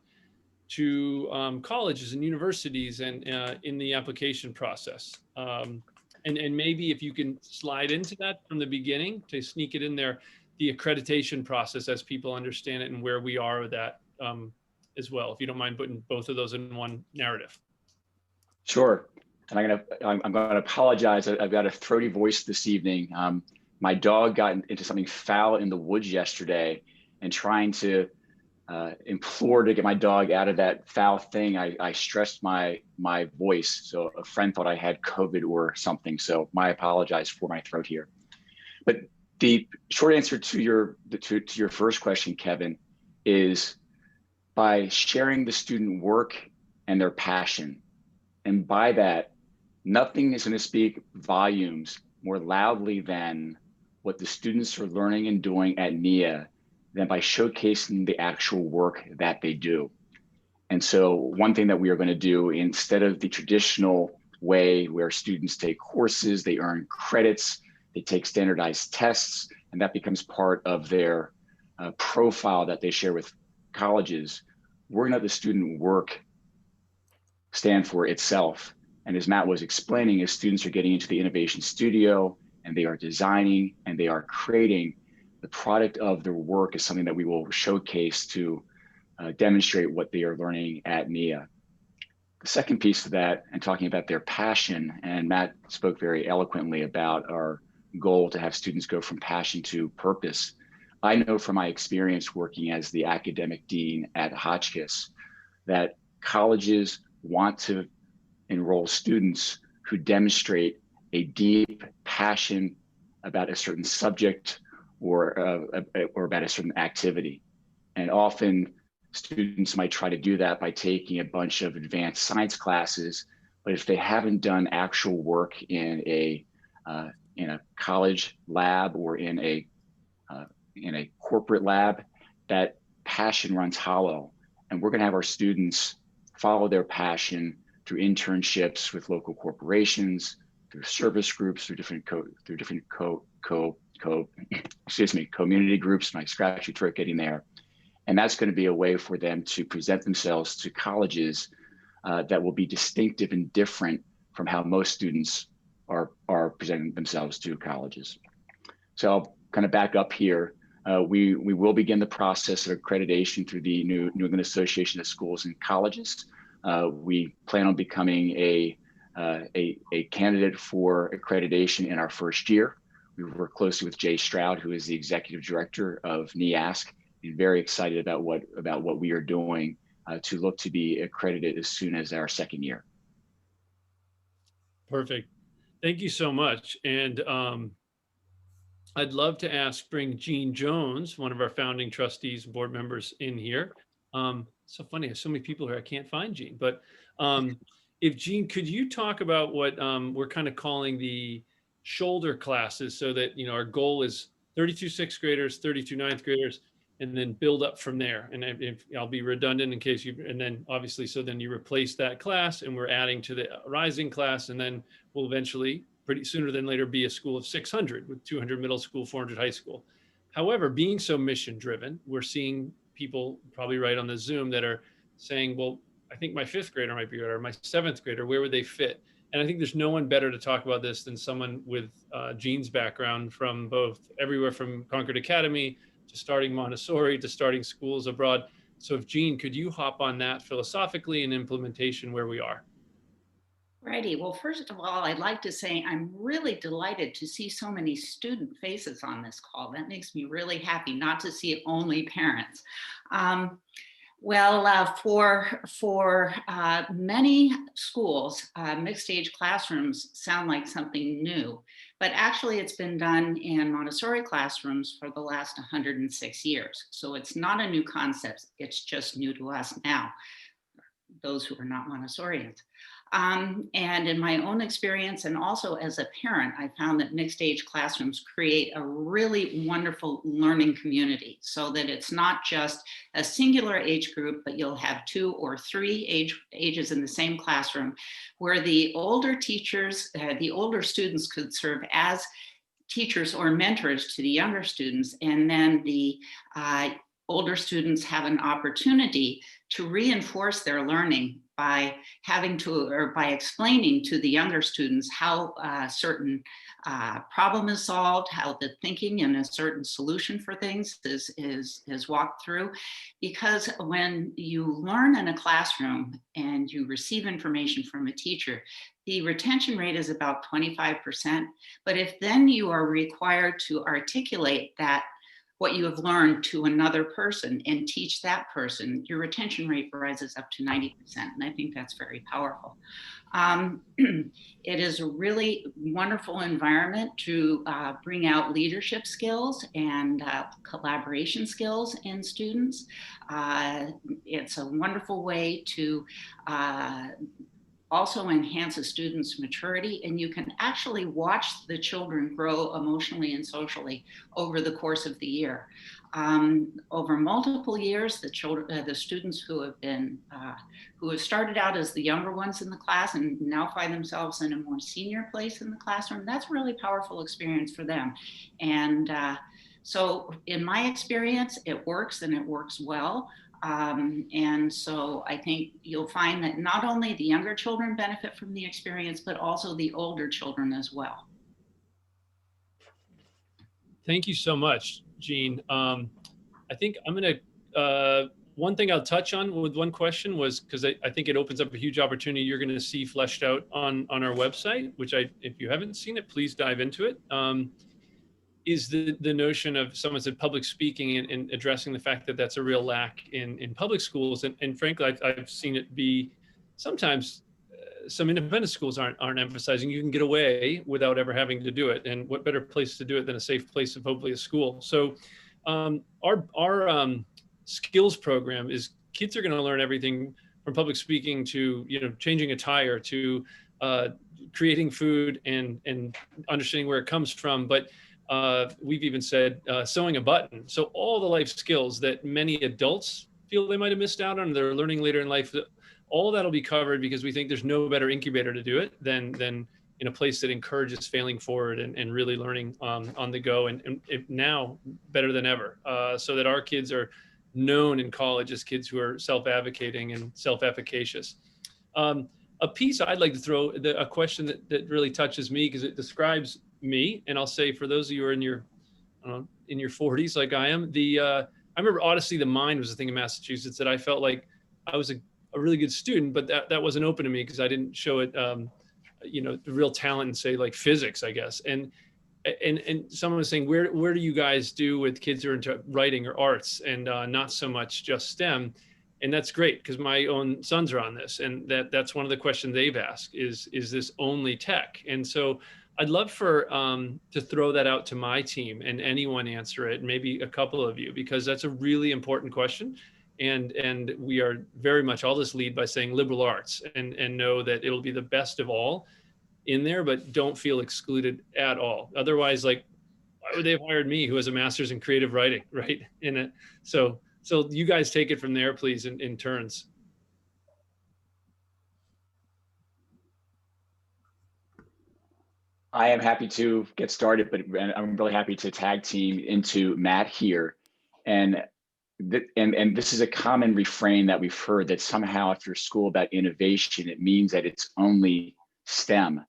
to colleges and universities and in the application process? And maybe if you can slide into that from the beginning to sneak it in there, the accreditation process as people understand it and where we are with that as well, if you don't mind putting both of those in one narrative. Sure. And I'm gonna apologize. I've got a throaty voice this evening. My dog got into something foul in the woods yesterday, and trying to implore to get my dog out of that foul thing, I stressed my voice. So a friend thought I had COVID or something. So my apologize for my throat here. But the short answer to your first question, Kevin, is by sharing the student work and their passion. And by that, nothing is going to speak volumes more loudly than what the students are learning and doing at NEIA than by showcasing the actual work that they do. And so one thing that we are going to do, instead of the traditional way where students take courses, they earn credits, they take standardized tests, and that becomes part of their profile that they share with colleges, we're going to let the student work stand for itself. And as Matt was explaining, as students are getting into the innovation studio and they are designing and they are creating, the product of their work is something that we will showcase to demonstrate what they are learning at NEIA. The second piece of that, and talking about their passion, and Matt spoke very eloquently about our goal to have students go from passion to purpose. I know from my experience working as the academic dean at Hotchkiss that colleges want to enroll students who demonstrate a deep passion about a certain subject or about a certain activity. And often students might try to do that by taking a bunch of advanced science classes, but if they haven't done actual work in a college lab or in a corporate lab, that passion runs hollow. And we're going to have our students follow their passion through internships with local corporations, through service groups, through different community groups. My scratchy throat getting there. And that's going to be a way for them to present themselves to colleges that will be distinctive and different from how most students are presenting themselves to colleges. So I'll kind of back up here. We will begin the process of accreditation through the New England Association of Schools and Colleges. We plan on becoming a candidate for accreditation in our first year. We work closely with Jay Stroud, who is the executive director of NEASC, and very excited about what we are doing to look to be accredited as soon as our second year. Perfect. Thank you so much. And I'd love to bring Jean Jones, one of our founding trustees and board members, in here. So funny, there's so many people here, I can't find Jean. But if Jean, could you talk about what we're kind of calling the shoulder classes, so that, you know, our goal is 32 sixth graders, 32 ninth graders, and then build up from there. And if I'll be redundant in case you, and then obviously, so then you replace that class and we're adding to the rising class, and then we'll eventually, pretty sooner than later, be a school of 600 with 200 middle school, 400 high school. However, being so mission driven, we're seeing people probably right on the Zoom that are saying, well, I think my fifth grader might be better, or my seventh grader, where would they fit? And I think there's no one better to talk about this than someone with Jean's background, from both everywhere from Concord Academy to starting Montessori to starting schools abroad. So if Jean, could you hop on that philosophically and implementation where we are? Righty. Well, first of all, I'd like to say I'm really delighted to see so many student faces on this call. That makes me really happy, not to see only parents. For many schools, mixed age classrooms sound like something new, but actually it's been done in Montessori classrooms for the last 106 years. So it's not a new concept, it's just new to us now, those who are not Montessorians. And in my own experience, and also as a parent, I found that mixed age classrooms create a really wonderful learning community, so that it's not just a singular age group, but you'll have 2 or 3 ages in the same classroom, where the older teachers, the older students could serve as teachers or mentors to the younger students, and then the older students have an opportunity to reinforce their learning by by explaining to the younger students how a certain problem is solved, how the thinking and a certain solution for things is walked through. Because when you learn in a classroom and you receive information from a teacher, the retention rate is about 25%. But if then you are required to articulate that, what you have learned, to another person and teach that person, your retention rate rises up to 90%. And I think that's very powerful. It is a really wonderful environment to bring out leadership skills and collaboration skills in students. It's a wonderful way to also enhance a student's maturity, and you can actually watch the children grow emotionally and socially over the course of the year. Over multiple years, the students who have started out as the younger ones in the class and now find themselves in a more senior place in the classroom, that's a really powerful experience for them. And so in my experience, it works, and it works well. And so I think you'll find that not only the younger children benefit from the experience, but also the older children as well. Thank you so much, Jean. I think I'm going to, one thing I'll touch on with one question was, because I think it opens up a huge opportunity you're going to see fleshed out on our website, which if you haven't seen it, please dive into it. Is the notion of, someone said, public speaking, and addressing the fact that that's a real lack in public schools. And frankly, I've seen it be sometimes some independent schools aren't emphasizing you can get away without ever having to do it. And what better place to do it than a safe place of hopefully a school. So our skills program is, kids are going to learn everything from public speaking to, you know, changing a tire to creating food and understanding where it comes from. But we've even said sewing a button. So all the life skills that many adults feel they might have missed out on, they're learning later in life, all that'll be covered, because we think there's no better incubator to do it than in a place that encourages failing forward and really learning on the go, and now better than ever, so that our kids are known in college as kids who are self-advocating and self-efficacious. A piece I'd like to throw, a question that really touches me, because it describes me, and I'll say for those of you who are in your 40s like I am, I remember Odyssey the Mind was a thing in Massachusetts that I felt like I was a really good student, but that wasn't open to me because I didn't show it, you know, the real talent in, say, like physics, I guess. And someone was saying, where do you guys do with kids who are into writing or arts and not so much just STEM? And that's great because my own sons are on this, and that's one of the questions they've asked is this only tech? And so I'd love for to throw that out to my team and anyone answer it, maybe a couple of you, because that's a really important question. And we are very much, I'll just lead by saying liberal arts and know that it'll be the best of all in there, but don't feel excluded at all. Otherwise, like, why would they have hired me who has a master's in creative writing, right? In it. So you guys take it from there, please, in turns. I am happy to get started, but I'm really happy to tag team into Matt here. And this is a common refrain that we've heard, that somehow if you're school about innovation, it means that it's only STEM.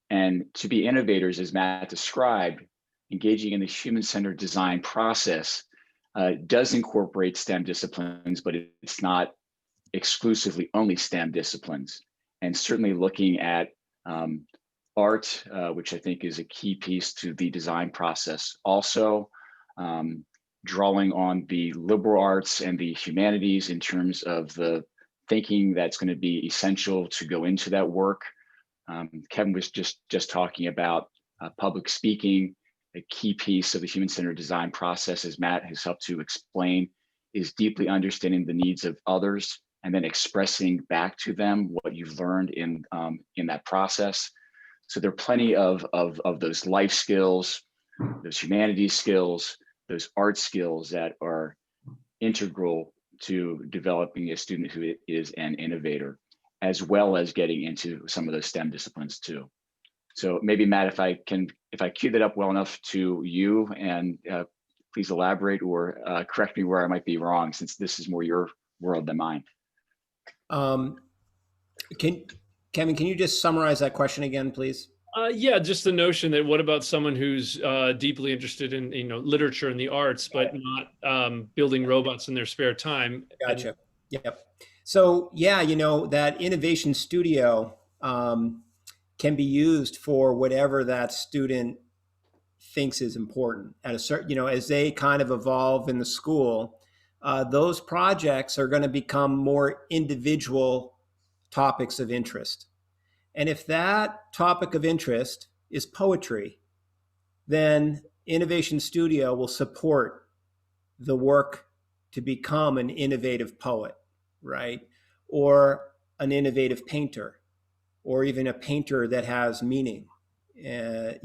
And to be innovators, as Matt described, engaging in the human-centered design process does incorporate STEM disciplines, but it's not exclusively only STEM disciplines. And certainly looking at art, which I think is a key piece to the design process. Also, drawing on the liberal arts and the humanities in terms of the thinking that's going to be essential to go into that work. Kevin was just talking about public speaking. A key piece of the human-centered design process, as Matt has helped to explain, is deeply understanding the needs of others and then expressing back to them what you've learned in that process. So there are plenty of those life skills, those humanities skills, those art skills that are integral to developing a student who is an innovator, as well as getting into some of those STEM disciplines too. So maybe Matt, if I cue that up well enough to you, and please elaborate or correct me where I might be wrong, since this is more your world than mine. Kevin, can you just summarize that question again, please? Yeah, just the notion that what about someone who's deeply interested in literature and the arts, but not building robots in their spare time? Gotcha. Yep. So yeah, that innovation studio can be used for whatever that student thinks is important at a certain, as they kind of evolve in the school, those projects are going to become more individual topics of interest. And if that topic of interest is poetry, then Innovation Studio will support the work to become an innovative poet, right? Or an innovative painter, or even a painter that has meaning. I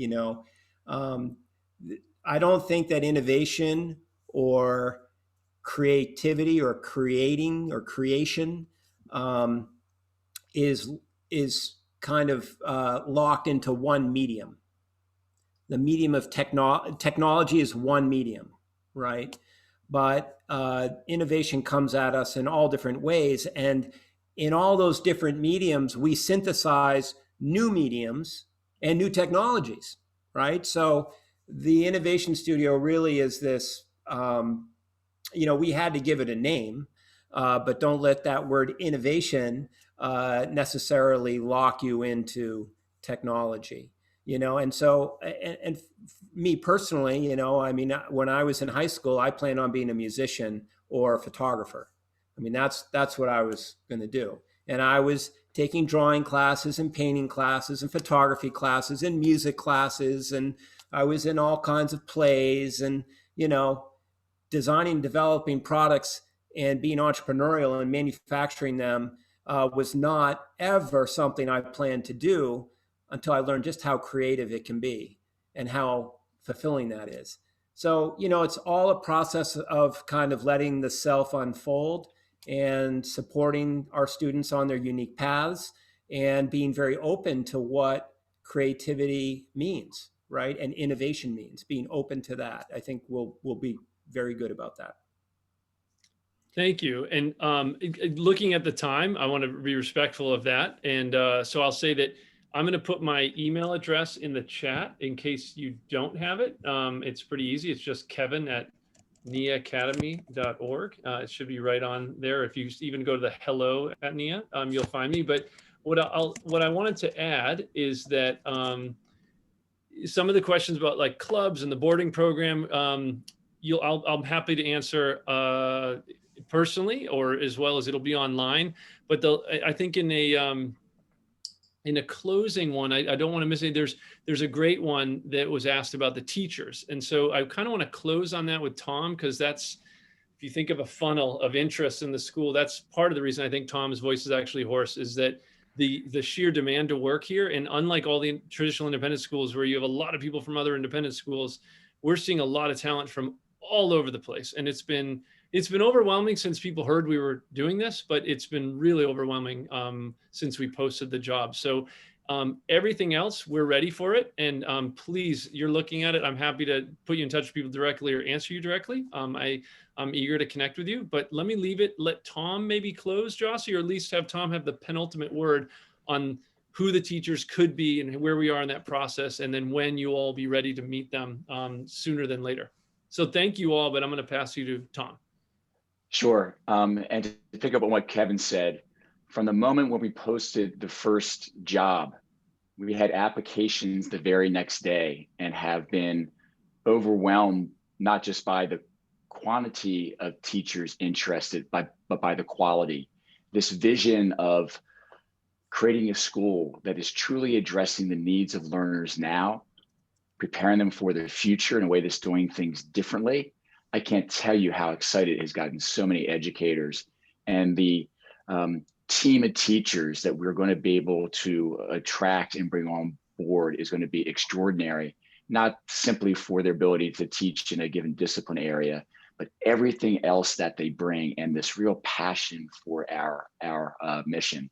don't think that innovation or creativity or creating or creation is kind of locked into one medium. The medium of technology is one medium, right? But innovation comes at us in all different ways. And in all those different mediums, we synthesize new mediums and new technologies, right? So the Innovation Studio really is this, we had to give it a name, but don't let that word innovation necessarily lock you into technology, and so, and me personally, when I was in high school, I planned on being a musician or a photographer. That's what I was going to do. And I was taking drawing classes and painting classes and photography classes and music classes. And I was in all kinds of plays and, designing, developing products and being entrepreneurial and manufacturing them was not ever something I planned to do until I learned just how creative it can be and how fulfilling that is. So, it's all a process of kind of letting the self unfold and supporting our students on their unique paths and being very open to what creativity means, right? And innovation means, being open to that. I think we'll be very good about that. Thank you. And looking at the time, I want to be respectful of that. And so I'll say that I'm going to put my email address in the chat in case you don't have it. It's pretty easy. It's just kevin@neiaacademy.org. It should be right on there. If you even go to the hello at NEIA, you'll find me. But what I wanted to add is that some of the questions about like clubs and the boarding program, I'm happy to answer personally, or as well as it'll be online. But I think in a closing one, I don't want to miss it. There's a great one that was asked about the teachers. And so I kind of want to close on that with Tom, because that's, if you think of a funnel of interest in the school, that's part of the reason I think Tom's voice is actually hoarse, is that the sheer demand to work here. And unlike all the traditional independent schools where you have a lot of people from other independent schools, we're seeing a lot of talent from all over the place. And it's been overwhelming since people heard we were doing this, but it's been really overwhelming since we posted the job. So everything else, we're ready for it. And please, you're looking at it. I'm happy to put you in touch with people directly or answer you directly. I'm eager to connect with you, but let me leave it. Let Tom maybe close, Jossy, or at least have Tom have the penultimate word on who the teachers could be and where we are in that process, and then when you all be ready to meet them sooner than later. So thank you all, but I'm going to pass you to Tom. Sure. And to pick up on what Kevin said, from the moment when we posted the first job, we had applications the very next day and have been overwhelmed, not just by the quantity of teachers interested, but by the quality. This vision of creating a school that is truly addressing the needs of learners now, preparing them for the future in a way that's doing things differently. I can't tell you how excited it has gotten so many educators, and the team of teachers that we're going to be able to attract and bring on board is going to be extraordinary, not simply for their ability to teach in a given discipline area, but everything else that they bring, and this real passion for our mission.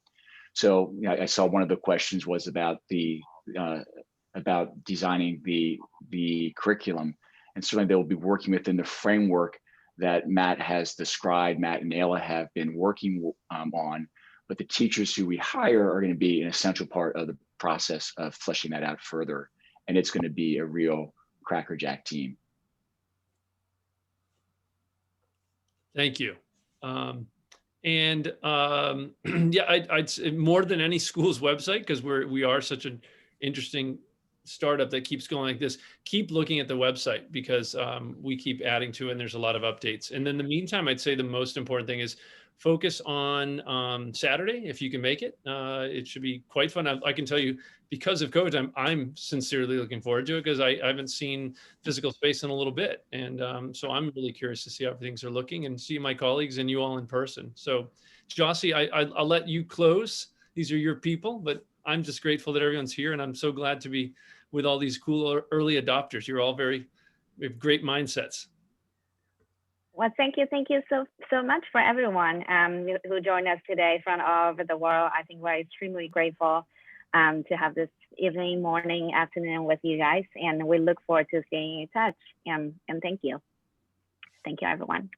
So I saw one of the questions was about about designing the curriculum, and certainly they will be working within the framework that Matt has described, Matt and Ayla have been working on, but the teachers who we hire are going to be an essential part of the process of fleshing that out further, and it's going to be a real crackerjack team. Thank you. Yeah, I'd say more than any school's website, because we are such an interesting startup that keeps going like this, keep looking at the website, because we keep adding to it and there's a lot of updates. And in the meantime, I'd say the most important thing is focus on Saturday, if you can make it. It should be quite fun. I can tell you, because of COVID, I'm sincerely looking forward to it, because I haven't seen physical space in a little bit. And so I'm really curious to see how things are looking and see my colleagues and you all in person. So Jossy, I'll let you close. These are your people, but I'm just grateful that everyone's here, and I'm so glad to be with all these cool early adopters. You're all we have great mindsets. Well, thank you so much for everyone who joined us today from all over the world. I think we're extremely grateful to have this evening, morning, afternoon with you guys, and we look forward to staying in touch. And thank you, everyone.